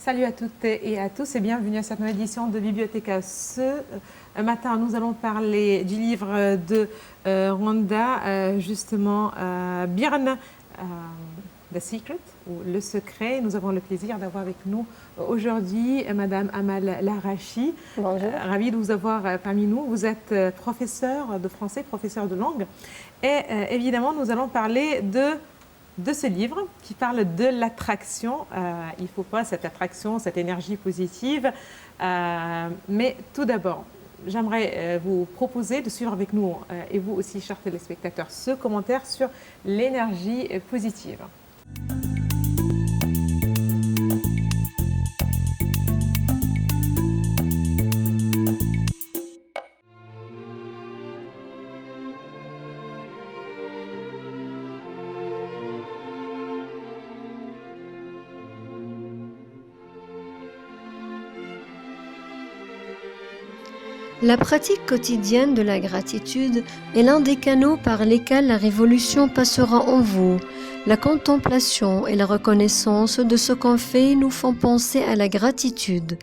Salut à toutes et à tous et bienvenue à cette nouvelle édition de Bibliothéca. Ce matin, nous allons parler du livre de Rhonda, justement Byrne, The Secret, ou Le Secret. Nous avons le plaisir d'avoir avec nous aujourd'hui Madame Amal Larachi. Bonjour. Ravie de vous avoir parmi nous. Vous êtes professeur de français, professeur de langue. Et évidemment, nous allons parler de ce livre qui parle de l'attraction. Il ne faut pas cette attraction, cette énergie positive. Mais tout d'abord, j'aimerais vous proposer de suivre avec nous, et vous aussi, chers téléspectateurs, ce commentaire sur l'énergie positive. La pratique quotidienne de la gratitude est l'un des canaux par lesquels la révolution passera en vous. La contemplation et la reconnaissance de ce qu'on fait nous font penser à la gratitude.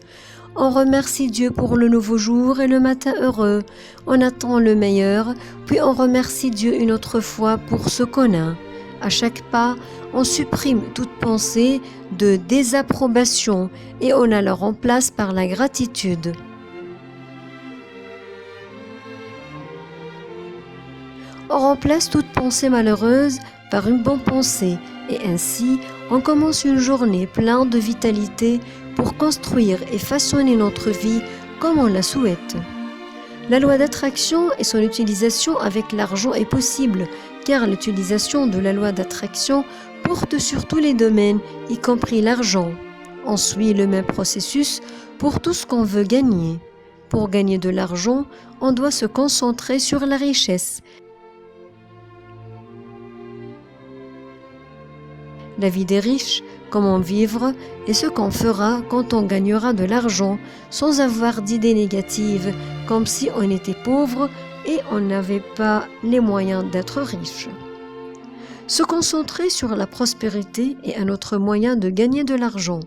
On remercie Dieu pour le nouveau jour et le matin heureux. On attend le meilleur, puis on remercie Dieu une autre fois pour ce qu'on a. À chaque pas, on supprime toute pensée de désapprobation et on la remplace par la gratitude. On remplace toute pensée malheureuse par une bonne pensée et ainsi on commence une journée pleine de vitalité pour construire et façonner notre vie comme on la souhaite. La loi d'attraction et son utilisation avec l'argent est possible car l'utilisation de la loi d'attraction porte sur tous les domaines, y compris l'argent. On suit le même processus pour tout ce qu'on veut gagner. Pour gagner de l'argent, on doit se concentrer sur la richesse. La vie des riches, comment vivre et ce qu'on fera quand on gagnera de l'argent sans avoir d'idées négatives, comme si on était pauvre et on n'avait pas les moyens d'être riche. Se concentrer sur la prospérité est un autre moyen de gagner de l'argent.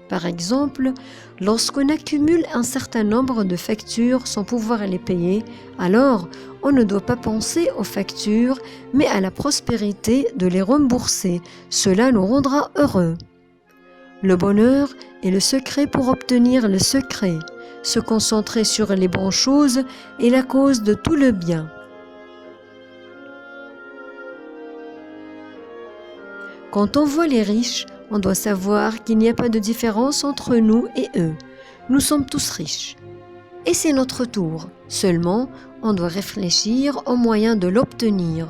Par exemple, lorsqu'on accumule un certain nombre de factures sans pouvoir les payer, alors on ne doit pas penser aux factures, mais à la prospérité de les rembourser. Cela nous rendra heureux. Le bonheur est le secret pour obtenir le secret. Se concentrer sur les bonnes choses est la cause de tout le bien. Quand on voit les riches, on doit savoir qu'il n'y a pas de différence entre nous et eux. Nous sommes tous riches. Et c'est notre tour. Seulement, on doit réfléchir aux moyens de l'obtenir.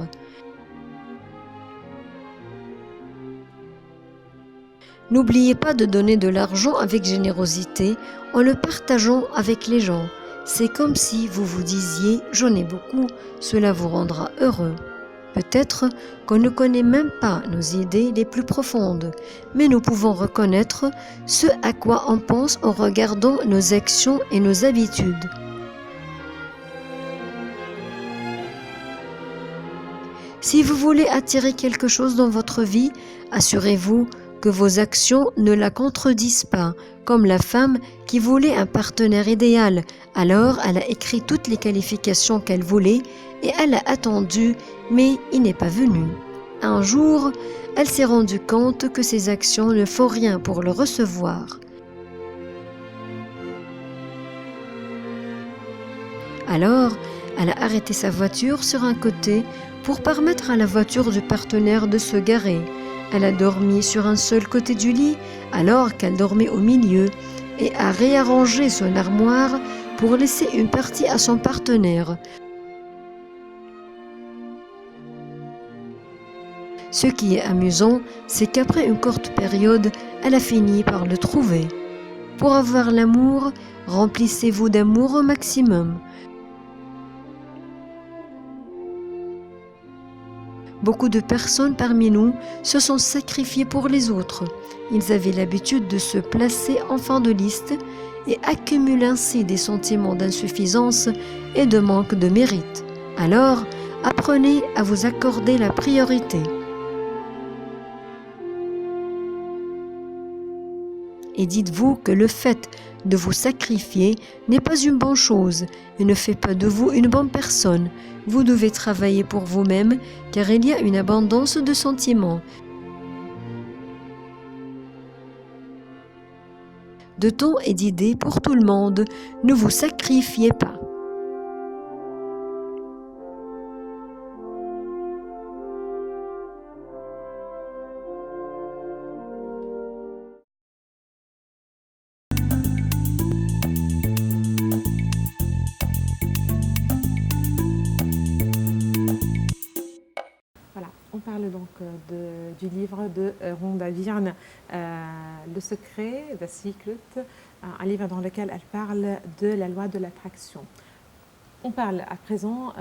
N'oubliez pas de donner de l'argent avec générosité en le partageant avec les gens. C'est comme si vous vous disiez « j'en ai beaucoup », cela vous rendra heureux. Peut-être qu'on ne connaît même pas nos idées les plus profondes, mais nous pouvons reconnaître ce à quoi on pense en regardant nos actions et nos habitudes. Si vous voulez attirer quelque chose dans votre vie, assurez-vous que vos actions ne la contredisent pas, comme la femme qui voulait un partenaire idéal. Alors, elle a écrit toutes les qualifications qu'elle voulait et elle a attendu, mais il n'est pas venu. Un jour, elle s'est rendue compte que ses actions ne font rien pour le recevoir. Alors, elle a arrêté sa voiture sur un côté pour permettre à la voiture du partenaire de se garer. Elle a dormi sur un seul côté du lit alors qu'elle dormait au milieu et a réarrangé son armoire pour laisser une partie à son partenaire. Ce qui est amusant, c'est qu'après une courte période, elle a fini par le trouver. Pour avoir l'amour, remplissez-vous d'amour au maximum. Beaucoup de personnes parmi nous se sont sacrifiées pour les autres. Ils avaient l'habitude de se placer en fin de liste et accumulent ainsi des sentiments d'insuffisance et de manque de mérite. Alors, apprenez à vous accorder la priorité. et dites-vous que le fait de vous sacrifier n'est pas une bonne chose et ne fait pas de vous une bonne personne. Vous devez travailler pour vous-même car il y a une abondance de sentiments, de temps et d'idées pour tout le monde. Ne vous sacrifiez pas. Voilà, on parle donc du livre de Rhonda Byrne, Le secret, The Secret, un livre dans lequel elle parle de la loi de l'attraction. On parle à présent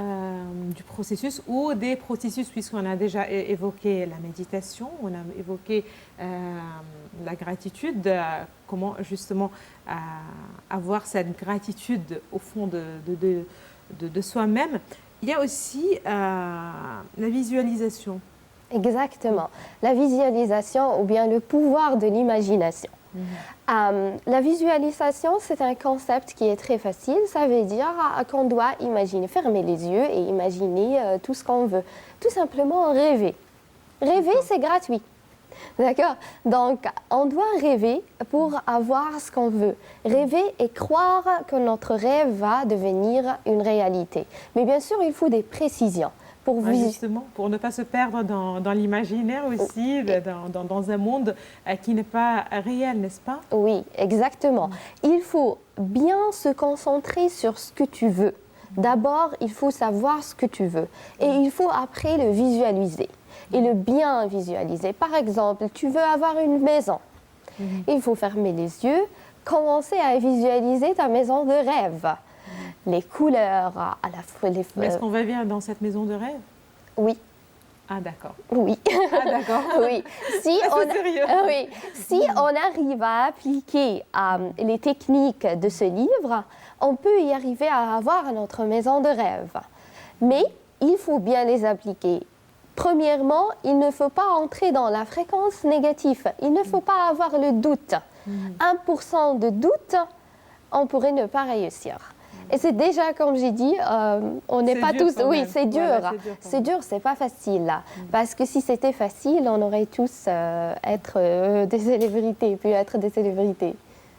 du processus ou des processus, puisqu'on a déjà évoqué la méditation, on a évoqué la gratitude, comment justement avoir cette gratitude au fond de soi-même. Il y a aussi la visualisation. Exactement. La visualisation ou bien le pouvoir de l'imagination. La visualisation, c'est un concept qui est très facile. Ça veut dire qu'on doit imaginer, fermer les yeux et imaginer tout ce qu'on veut. Tout simplement rêver. Rêver, c'est gratuit. D'accord? Donc, on doit rêver pour avoir ce qu'on veut. Rêver et croire que notre rêve va devenir une réalité. Mais bien sûr, il faut des précisions. Justement, pour ne pas se perdre dans l'imaginaire aussi, dans un monde qui n'est pas réel, n'est-ce pas? Oui, exactement. Il faut bien se concentrer sur ce que tu veux. D'abord, il faut savoir ce que tu veux. Et il faut après le visualiser. Et le bien visualiser. Par exemple, tu veux avoir une maison. Il faut fermer les yeux, commencer à visualiser ta maison de rêve. Les couleurs, à la fois les... Mais est-ce qu'on va bien dans cette maison de rêve? Oui. Ah d'accord. Oui. Ah d'accord. Oui. Si on arrive à appliquer les techniques de ce livre, on peut y arriver à avoir notre maison de rêve. Mais il faut bien les appliquer. Premièrement, il ne faut pas entrer dans la fréquence négative. Il ne faut pas avoir le doute. 1% de doute, on pourrait ne pas réussir. Et c'est déjà, comme j'ai dit, on n'est pas tous... Oui, c'est dur. Voilà, c'est dur, c'est pas facile. Parce que si c'était facile, on aurait tous être des célébrités, puis être des célébrités.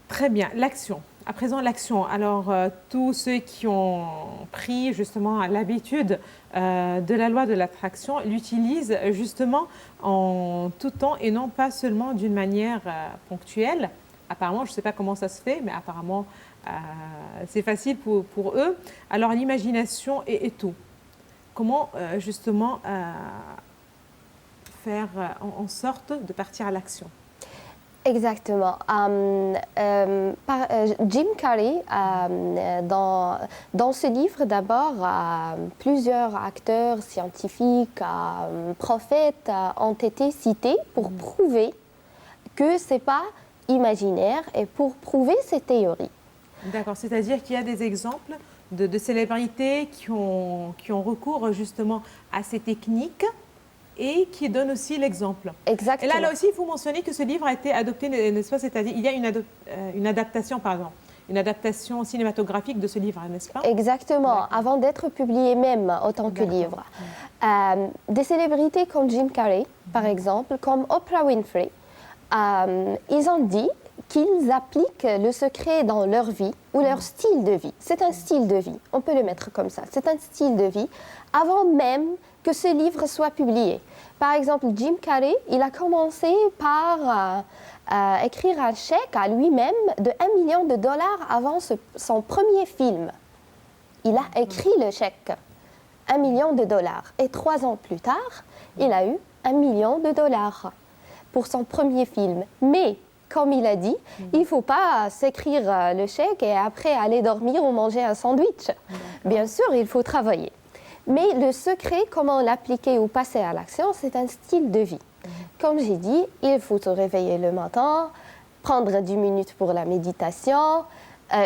Très bien. L'action. À présent, l'action. Alors, tous ceux qui ont pris justement l'habitude de la loi de l'attraction l'utilisent justement en tout temps et non pas seulement d'une manière ponctuelle. Apparemment, je ne sais pas comment ça se fait, mais apparemment, c'est facile pour eux. Alors, l'imagination et tout. Comment justement faire en sorte de partir à l'action? Exactement. Jim Carrey, dans ce livre, d'abord, plusieurs acteurs scientifiques, prophètes ont été cités pour prouver que ce n'est pas imaginaire et pour prouver ces théories. D'accord, c'est-à-dire qu'il y a des exemples de célébrités qui ont recours justement à ces techniques et qui donnent aussi l'exemple. Exactement. Et là aussi, il faut mentionner que ce livre a été adopté, n'est-ce pas? C'est-à-dire il y a une adaptation, pardon, une adaptation cinématographique de ce livre, n'est-ce pas? Exactement, avant d'être publié même autant que livre. Des célébrités comme Jim Carrey, par exemple, comme Oprah Winfrey, ils ont dit qu'ils appliquent le secret dans leur vie ou leur style de vie. C'est un style de vie, on peut le mettre comme ça. C'est un style de vie avant même que ce livre soit publié. Par exemple, Jim Carrey, il a commencé par écrire un chèque à lui-même de $1 million avant son premier film. Il a écrit le chèque, $1 million. Et 3 ans plus tard, il a eu $1 million pour son premier film. Mais comme il a dit, il ne faut pas s'écrire le chèque et après aller dormir ou manger un sandwich. Bien sûr, il faut travailler. Mais le secret, comment l'appliquer ou passer à l'action, c'est un style de vie. Comme j'ai dit, il faut se réveiller le matin, prendre 10 minutes pour la méditation,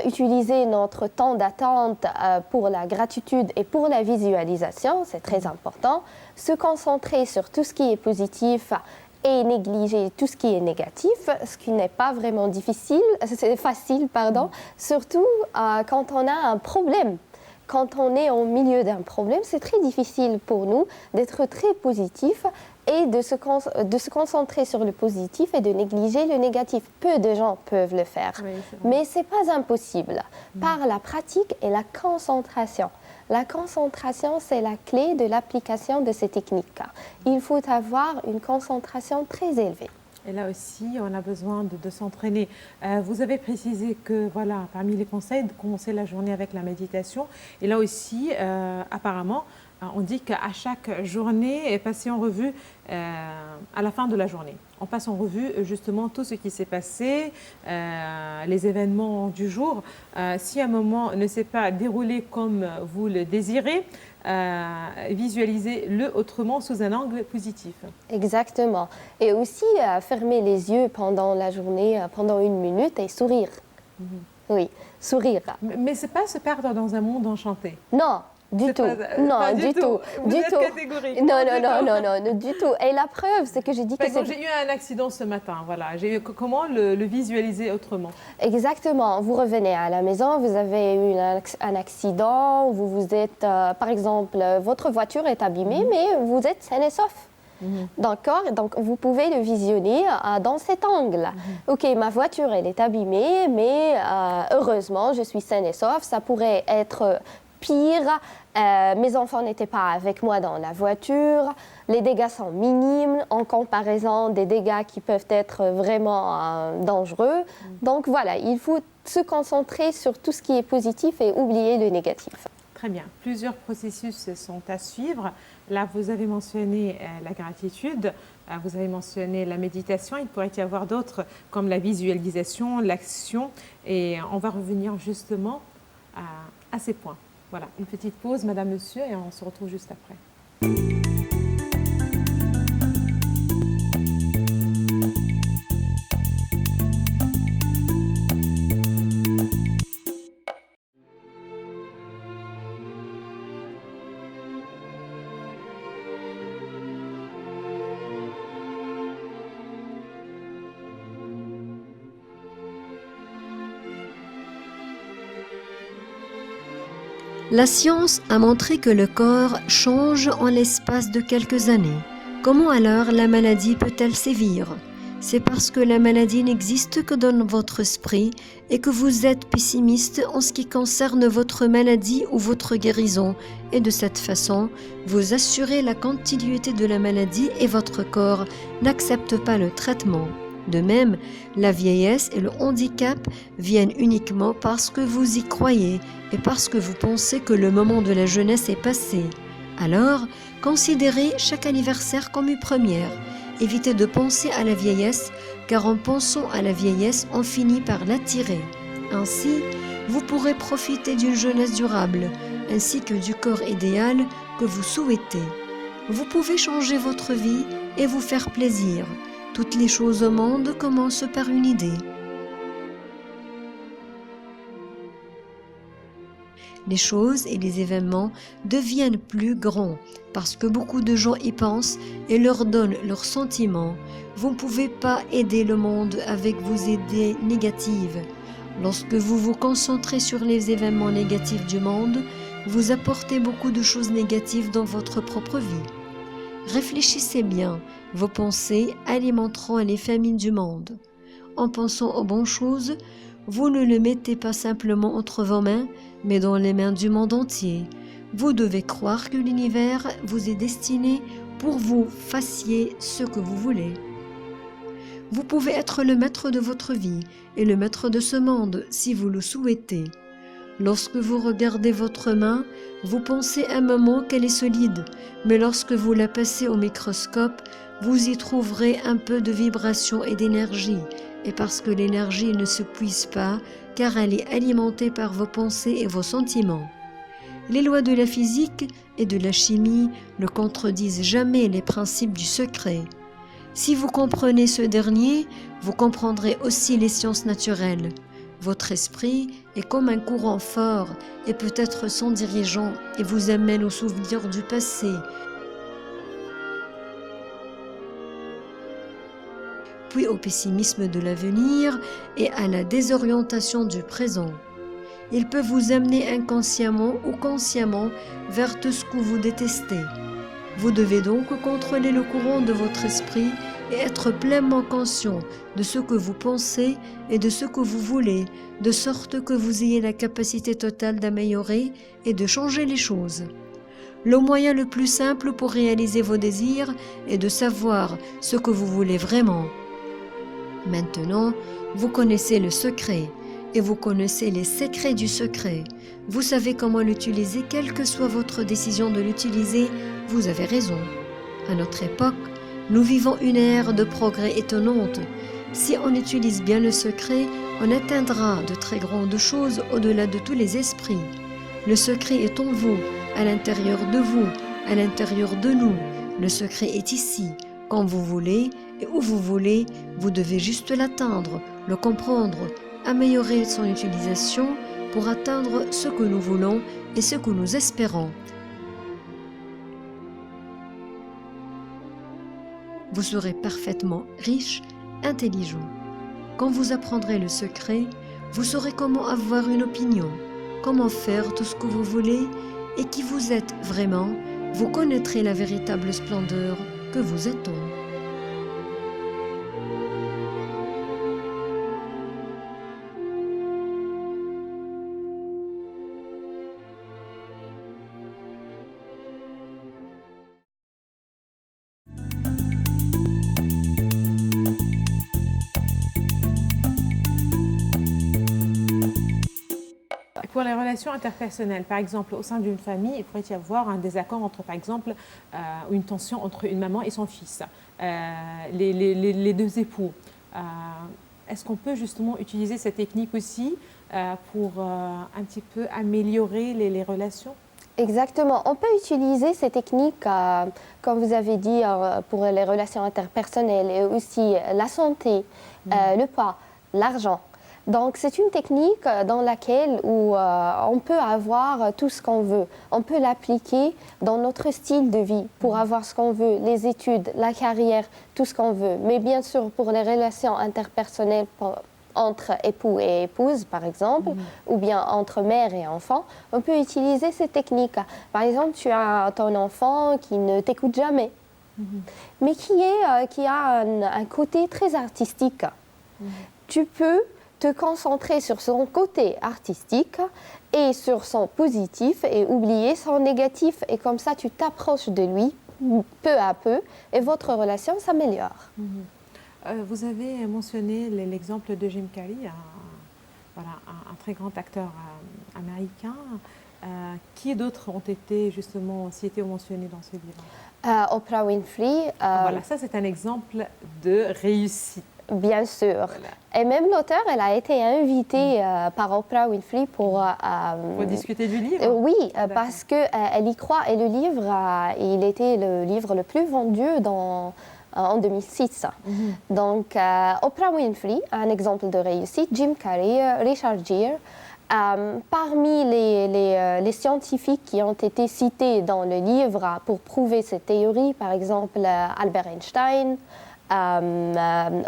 utiliser notre temps d'attente pour la gratitude et pour la visualisation, c'est très important. Se concentrer sur tout ce qui est positif et négliger tout ce qui est négatif, ce qui n'est pas vraiment difficile, c'est facile, pardon, surtout quand on a un problème. Quand on est au milieu d'un problème, c'est très difficile pour nous d'être très positif et de se concentrer sur le positif et de négliger le négatif. Peu de gens peuvent le faire, Oui, mais ce n'est pas impossible par la pratique et la concentration. La concentration, c'est la clé de l'application de ces techniques. Il faut avoir une concentration très élevée. Et là aussi, on a besoin de s'entraîner. Vous avez précisé que, voilà, parmi les conseils, de commencer la journée avec la méditation. Et là aussi, apparemment, on dit qu'à chaque journée est passée en revue à la fin de la journée. On passe en revue justement tout ce qui s'est passé, les événements du jour. Si un moment ne s'est pas déroulé comme vous le désirez, visualisez-le autrement sous un angle positif. Exactement. Et aussi fermer les yeux pendant la journée, pendant 1 minute et sourire. Oui, sourire. Mais ce n'est pas se perdre dans un monde enchanté. Non. Du tout. Pas du tout. Vous êtes catégorique. Non, du tout. Et la preuve, c'est que j'ai dit que c'est... J'ai eu un accident ce matin, voilà. Comment le visualiser autrement? Exactement. Vous revenez à la maison, vous avez eu un accident, vous êtes, par exemple, votre voiture est abîmée, mais vous êtes sain et sauf. D'accord, donc vous pouvez le visionner dans cet angle. Ok, ma voiture elle est abîmée, mais heureusement je suis sain et sauf. Ça pourrait être pire, mes enfants n'étaient pas avec moi dans la voiture, les dégâts sont minimes en comparaison des dégâts qui peuvent être vraiment dangereux. Donc voilà, il faut se concentrer sur tout ce qui est positif et oublier le négatif. Très bien. Plusieurs processus sont à suivre. Là, vous avez mentionné la gratitude, vous avez mentionné la méditation. Il pourrait y avoir d'autres comme la visualisation, l'action. Et on va revenir justement à ces points. Voilà, une petite pause, madame, monsieur, et on se retrouve juste après. La science a montré que le corps change en l'espace de quelques années. Comment alors la maladie peut-elle sévir? C'est parce que la maladie n'existe que dans votre esprit et que vous êtes pessimiste en ce qui concerne votre maladie ou votre guérison, et de cette façon, vous assurez la continuité de la maladie et votre corps n'accepte pas le traitement. De même, la vieillesse et le handicap viennent uniquement parce que vous y croyez et parce que vous pensez que le moment de la jeunesse est passé. Alors, considérez chaque anniversaire comme une première. Évitez de penser à la vieillesse, car en pensant à la vieillesse, on finit par l'attirer. Ainsi, vous pourrez profiter d'une jeunesse durable, ainsi que du corps idéal que vous souhaitez. Vous pouvez changer votre vie et vous faire plaisir. Toutes les choses au monde commencent par une idée. Les choses et les événements deviennent plus grands parce que beaucoup de gens y pensent et leur donnent leurs sentiments. Vous ne pouvez pas aider le monde avec vos idées négatives. Lorsque vous vous concentrez sur les événements négatifs du monde, vous apportez beaucoup de choses négatives dans votre propre vie. Réfléchissez bien, vos pensées alimenteront les familles du monde. En pensant aux bonnes choses, vous ne le mettez pas simplement entre vos mains, mais dans les mains du monde entier. Vous devez croire que l'univers vous est destiné pour vous fassiez ce que vous voulez. Vous pouvez être le maître de votre vie et le maître de ce monde si vous le souhaitez. Lorsque vous regardez votre main, vous pensez un moment qu'elle est solide, mais lorsque vous la passez au microscope, vous y trouverez un peu de vibration et d'énergie, et parce que l'énergie ne se puise pas, car elle est alimentée par vos pensées et vos sentiments. Les lois de la physique et de la chimie ne contredisent jamais les principes du secret. Si vous comprenez ce dernier, vous comprendrez aussi les sciences naturelles. Votre esprit est comme un courant fort et peut être sans dirigeant et vous amène aux souvenirs du passé. puis au pessimisme de l'avenir et à la désorientation du présent. Il peut vous amener inconsciemment ou consciemment vers tout ce que vous détestez. Vous devez donc contrôler le courant de votre esprit et être pleinement conscient de ce que vous pensez et de ce que vous voulez, de sorte que vous ayez la capacité totale d'améliorer et de changer les choses. Le moyen le plus simple pour réaliser vos désirs est de savoir ce que vous voulez vraiment. Maintenant, vous connaissez le secret et vous connaissez les secrets du secret. Vous savez comment l'utiliser, quelle que soit votre décision de l'utiliser, vous avez raison. À notre époque, nous vivons une ère de progrès étonnante. Si on utilise bien le secret, on atteindra de très grandes choses au-delà de tous les esprits. Le secret est en vous, à l'intérieur de vous, à l'intérieur de nous. Le secret est ici, quand vous voulez et où vous voulez, vous devez juste l'atteindre, le comprendre, améliorer son utilisation pour atteindre ce que nous voulons et ce que nous espérons. Vous serez parfaitement riche, intelligent. Quand vous apprendrez le secret, vous saurez comment avoir une opinion, comment faire tout ce que vous voulez et qui vous êtes vraiment, vous connaîtrez la véritable splendeur que vous êtes. Pour les relations interpersonnelles, par exemple, au sein d'une famille, il pourrait y avoir un désaccord entre, par exemple, ou une tension entre une maman et son fils, les deux époux. Est-ce qu'on peut justement utiliser cette technique aussi pour un petit peu améliorer les relations? Exactement. On peut utiliser ces techniques, comme vous avez dit, pour les relations interpersonnelles et aussi la santé, le poids, l'argent. Donc, c'est une technique dans laquelle on peut avoir tout ce qu'on veut. On peut l'appliquer dans notre style de vie pour avoir ce qu'on veut, les études, la carrière, tout ce qu'on veut. Mais bien sûr, pour les relations interpersonnelles entre époux et épouse, par exemple, ou bien entre mère et enfant, on peut utiliser ces techniques. Par exemple, tu as ton enfant qui ne t'écoute jamais, mais qui a un côté très artistique. Tu peux te concentrer sur son côté artistique et sur son positif et oublier son négatif. Et comme ça, tu t'approches de lui peu à peu et votre relation s'améliore. Vous avez mentionné l'exemple de Jim Carrey, un très grand acteur américain. Qui d'autres ont été justement mentionnés dans ce livre? Oprah Winfrey. Voilà, ça c'est un exemple de réussite. Bien sûr. Voilà. Et même l'auteur, elle a été invitée par Oprah Winfrey pour discuter du livre. Oui, parce qu'elle y croit. Et le livre, il était le livre le plus vendu en 2006. Donc, Oprah Winfrey, un exemple de réussite, Jim Carrey, Richard Gere. Parmi les scientifiques qui ont été cités dans le livre pour prouver cette théorie, par exemple Albert Einstein,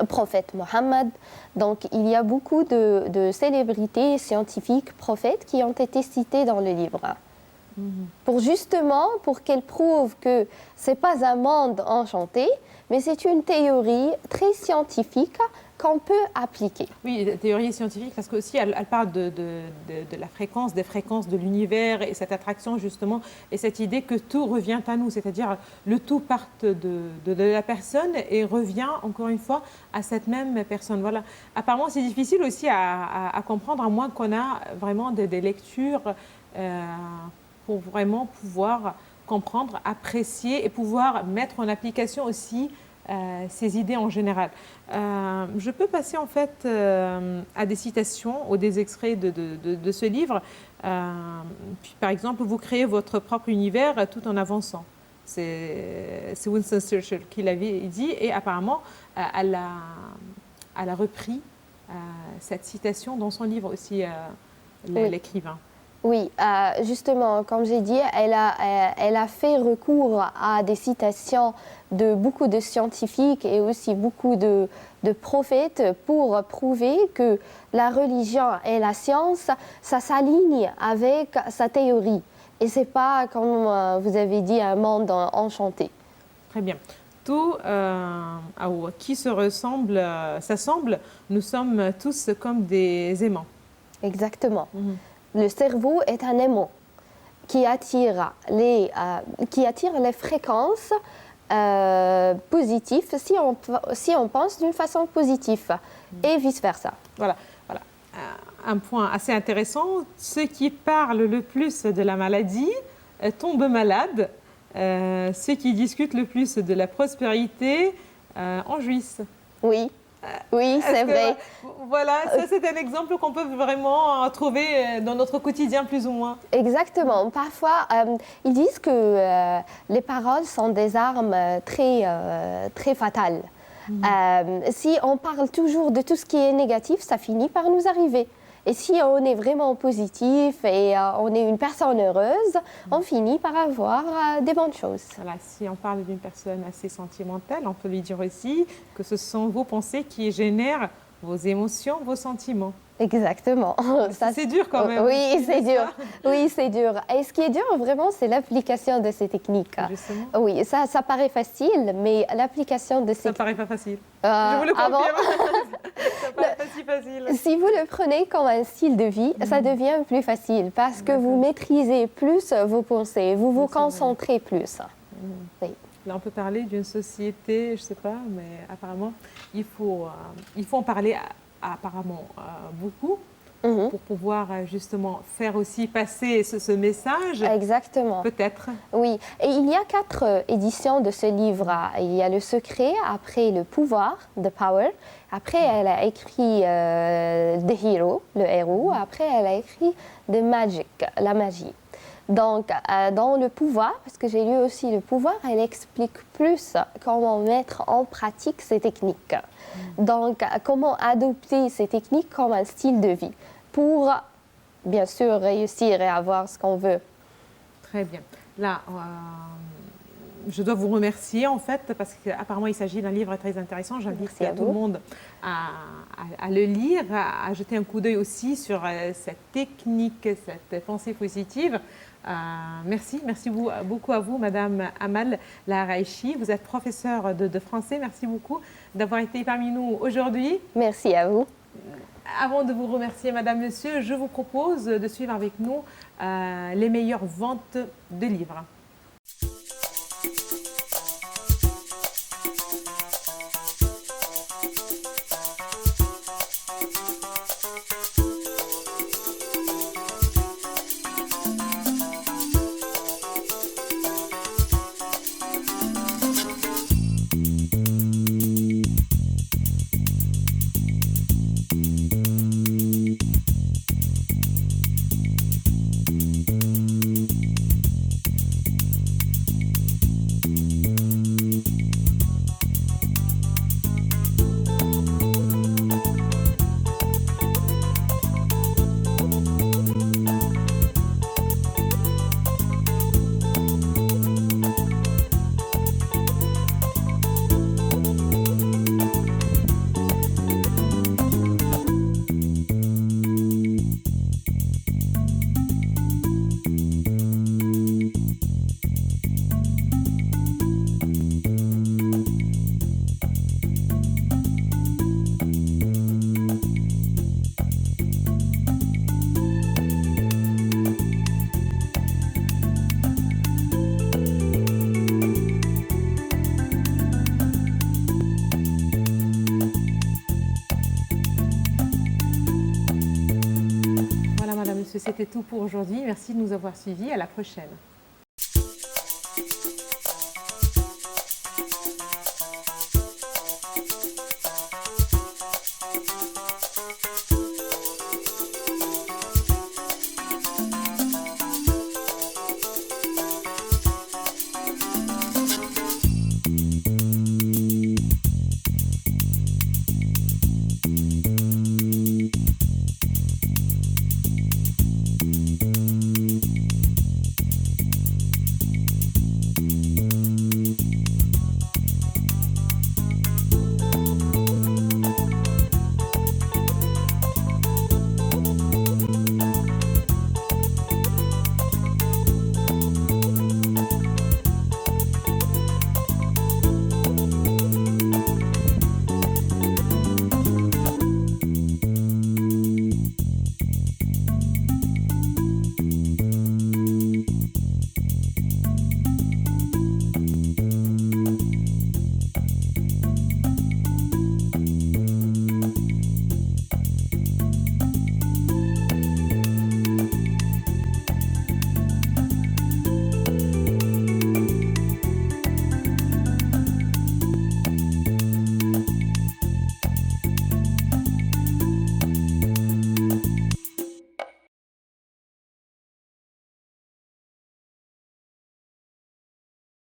prophète Mohammed. Donc, il y a beaucoup de célébrités scientifiques prophètes qui ont été cités dans le livre. Pour qu'elles prouvent que ce n'est pas un monde enchanté, mais c'est une théorie très scientifique qu'on peut appliquer. Oui, théorie scientifique, parce qu'aussi elle parle de la fréquence, des fréquences de l'univers et cette attraction justement, et cette idée que tout revient à nous, c'est-à-dire le tout part de la personne et revient encore une fois à cette même personne. Voilà. Apparemment, c'est difficile aussi à comprendre, à moins qu'on a vraiment des lectures pour vraiment pouvoir comprendre, apprécier et pouvoir mettre en application aussi ces idées en général. Je peux passer en fait à des citations ou des extraits de ce livre. Puis, par exemple, vous créez votre propre univers tout en avançant. C'est Winston Churchill qui l'avait dit et apparemment elle a repris cette citation dans son livre aussi, l'écrivain. Oui, justement, comme j'ai dit, elle a fait recours à des citations de beaucoup de scientifiques et aussi beaucoup de prophètes pour prouver que la religion et la science, ça s'aligne avec sa théorie. Et ce n'est pas, comme vous avez dit, un monde enchanté. Très bien. Tout qui se ressemble, s'assemble, nous sommes tous comme des aimants. Exactement. Le cerveau est un aimant qui attire les fréquences positives si on pense d'une façon positive et vice-versa. Voilà. Un point assez intéressant, ceux qui parlent le plus de la maladie tombent malades, ceux qui discutent le plus de la prospérité en jouissent. Oui. Oui, c'est vrai. Voilà, ça c'est un exemple qu'on peut vraiment trouver dans notre quotidien plus ou moins. Exactement. Parfois, ils disent que les paroles sont des armes très fatales. Si on parle toujours de tout ce qui est négatif, ça finit par nous arriver. Et si on est vraiment positif et on est une personne heureuse, on finit par avoir des bonnes choses. Voilà, si on parle d'une personne assez sentimentale, on peut lui dire aussi que ce sont vos pensées qui génèrent vos émotions, vos sentiments. Exactement. C'est dur quand même. Oui, c'est dur. Oui, c'est dur. Et ce qui est dur vraiment, c'est l'application de ces techniques. Justement. Oui, ça paraît facile, mais l'application de ces... Ça paraît pas facile. Je vous le confirme. Ça paraît pas si facile. Si vous le prenez comme un style de vie, ça devient plus facile parce que vous maîtrisez plus vos pensées, vous vous concentrez plus. Oui. Là, on peut parler d'une société, je ne sais pas, mais apparemment, il faut en parler apparemment beaucoup pour pouvoir justement faire aussi passer ce message. Exactement. Peut-être. Oui. Et il y a 4 éditions de ce livre. Il y a Le Secret, après Le Pouvoir, The Power. Après, elle a écrit The Hero, le héros. Après, elle a écrit The Magic, la magie. Donc, dans Le Pouvoir, parce que j'ai lu aussi Le Pouvoir, elle explique plus comment mettre en pratique ces techniques. Donc, comment adopter ces techniques comme un style de vie pour, bien sûr, réussir et avoir ce qu'on veut. Très bien. Là, je dois vous remercier en fait parce qu'apparemment il s'agit d'un livre très intéressant. J'invite tout le monde à le lire, à jeter un coup d'œil aussi sur cette technique, cette pensée positive. Merci beaucoup à vous, Madame Amal Laharaïchi. Vous êtes professeure de français. Merci beaucoup d'avoir été parmi nous aujourd'hui. Merci à vous. Avant de vous remercier, Madame, Monsieur, je vous propose de suivre avec nous les meilleures ventes de livres. C'était tout pour aujourd'hui. Merci de nous avoir suivis. À la prochaine.